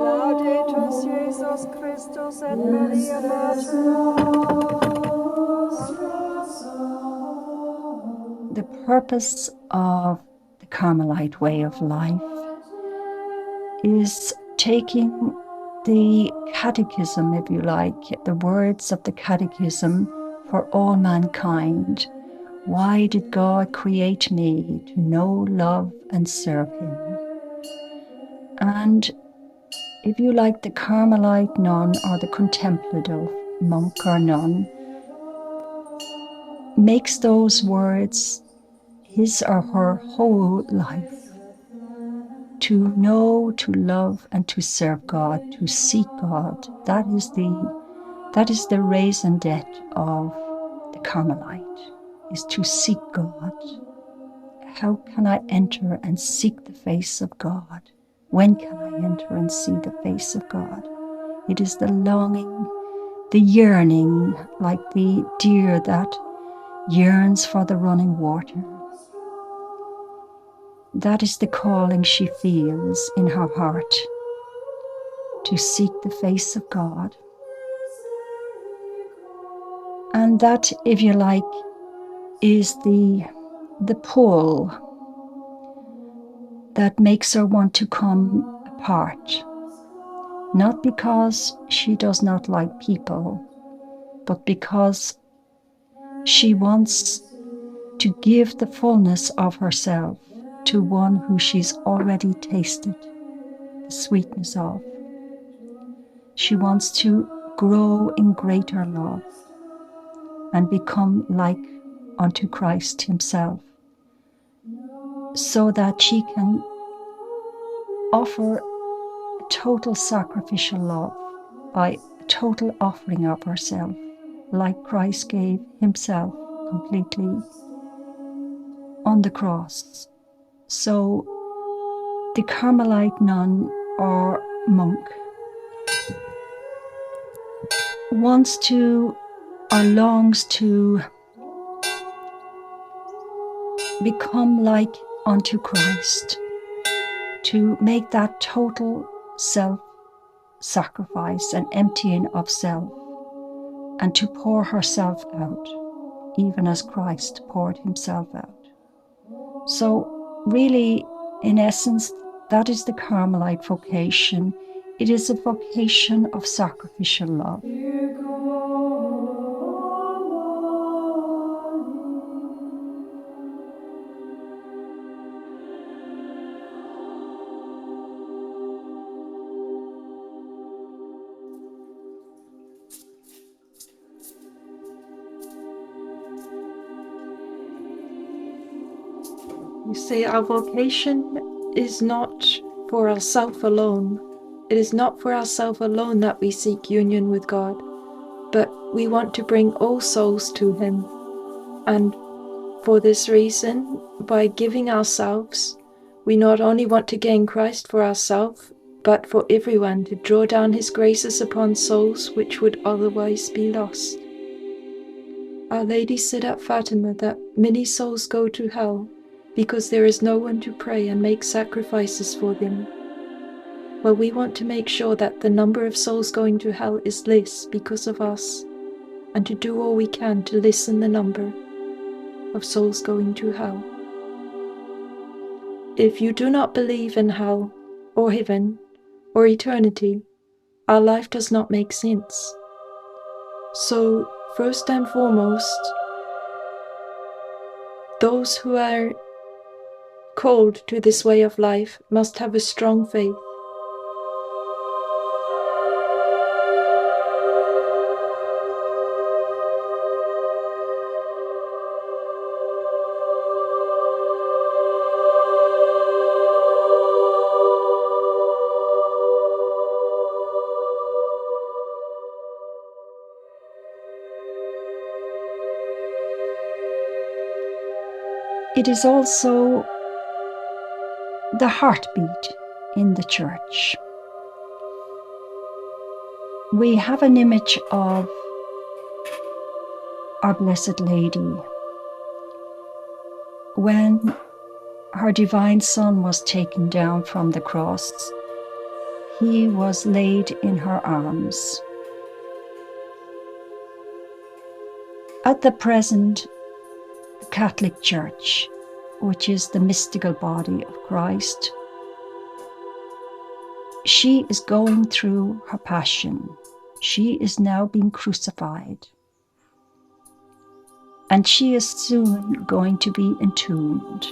Laudetur Jesus Christus et Maria Mater. The purpose of the Carmelite way of life is taking the catechism, if you like, the words of the catechism for all mankind. Why did God create me? To know, love, and serve Him. And if you like, the Carmelite nun or the contemplative monk or nun makes those words his or her whole life. To know, to love, and to serve God, to seek God. That is the raison d'etre of the Carmelite, is to seek God. How can I enter and seek the face of God? When can I enter and see the face of God? It is the longing, the yearning, like the deer that yearns for the running water. That is the calling she feels in her heart, to seek the face of God. And that, if you like, is the pull that makes her want to come apart. Not because she does not like people, but because she wants to give the fullness of herself to one who she's already tasted the sweetness of. She wants to grow in greater love and become like unto Christ Himself, so that she can offer a total sacrificial love by a total offering of herself, like Christ gave Himself completely on the cross. So the Carmelite nun or monk wants to or longs to become like unto Christ, to make that total self-sacrifice and emptying of self, and to pour herself out, even as Christ poured Himself out. So really, in essence, that is the Carmelite vocation. It is a vocation of sacrificial love. You see, our vocation is not for ourselves alone. It is not for ourselves alone that we seek union with God, but we want to bring all souls to Him. And for this reason, by giving ourselves, we not only want to gain Christ for ourselves, but for everyone, to draw down His graces upon souls which would otherwise be lost. Our Lady said at Fatima that many souls go to hell because there is no one to pray and make sacrifices for them. Well, we want to make sure that the number of souls going to hell is less because of us, and to do all we can to lessen the number of souls going to hell. If you do not believe in hell, or heaven, or eternity, our life does not make sense. So, first and foremost, those who are called to this way of life must have a strong faith. It is also the heartbeat in the Church. we have an image of our Blessed Lady when her divine Son was taken down from the cross. He was laid in her arms. At the present, the Catholic Church, which is the mystical body of Christ, she is going through her passion. She is now being crucified. And she is soon going to be entombed.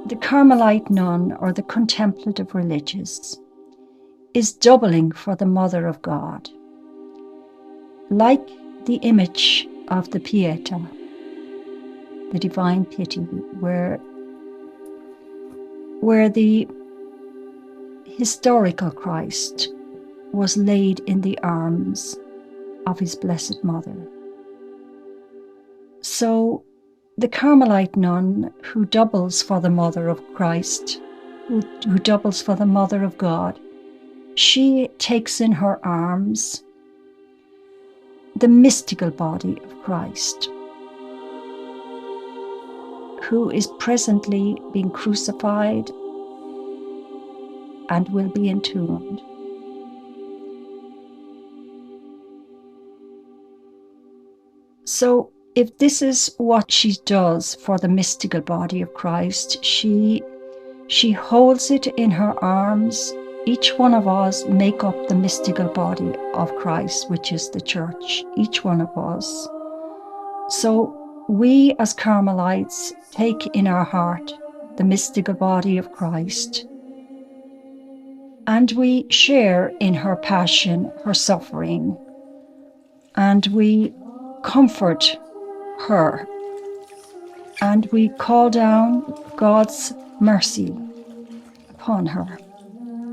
The Carmelite nun, or the contemplative religious, is doubling for the Mother of God. Like the image of the Pietà, the Divine Pity, where the historical Christ was laid in the arms of his Blessed Mother. So the Carmelite nun, who doubles for the Mother of Christ, who doubles for the Mother of God, she takes in her arms the mystical body of Christ, who is presently being crucified and will be entombed. So if this is what she does for the mystical body of Christ, she holds it in her arms. Each one of us make up the mystical body of Christ, which is the church, each one of us. So we as Carmelites take in our heart the mystical body of Christ, and we share in her passion, her suffering, and we comfort her, and we call down God's mercy upon her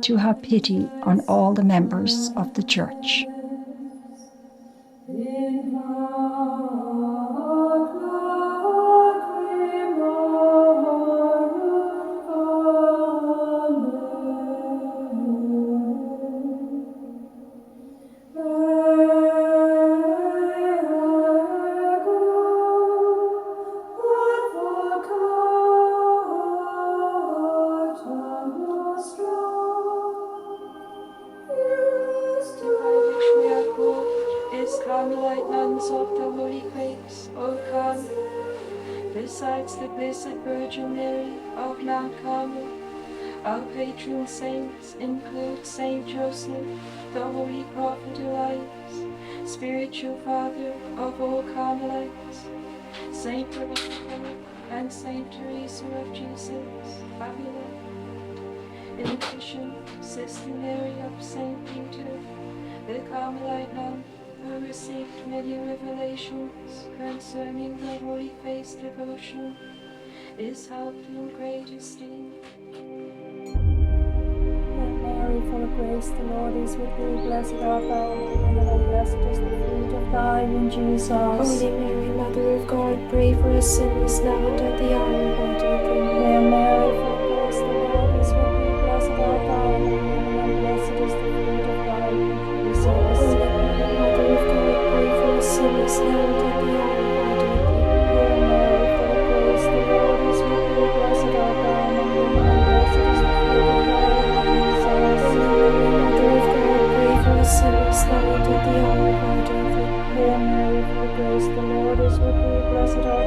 to have pity on all the members of the church. Carmelite Nuns of the Holy Grace, O come. Besides the Blessed Virgin Mary of Mount Carmel, our patron saints include Saint Joseph, the Holy Prophet Elias, spiritual father of all Carmelites, Saint Veronica, and Saint Teresa of Jesus, Avila. In addition, Sister Mary of Saint Peter, the Carmelite nun, who received many revelations concerning the Holy Face devotion, is held in great esteem. Hail Mary, full of grace, the Lord is with thee. Blessed art thou among women, and blessed is the fruit of thy womb, Jesus. Holy Mary, Mother of God, pray for us sinners now and at the hour of our death. Amen. Hail Mary, full of grace, the Lord is with thee. Blessed art thou among women, and blessed is the fruit of thy womb, Jesus. Holy Mary, Mother of God, pray for us sinners now and at the hour of our death. Amen. Hail Mary, full of grace, the Lord is with thee. Blessed art thou among women, and blessed is the fruit of thy womb, Jesus. Holy Mary, Mother of God, pray for us sinners now and at the hour of our death. Amen. Hail Mary, full of grace, the Lord is with thee. Blessed art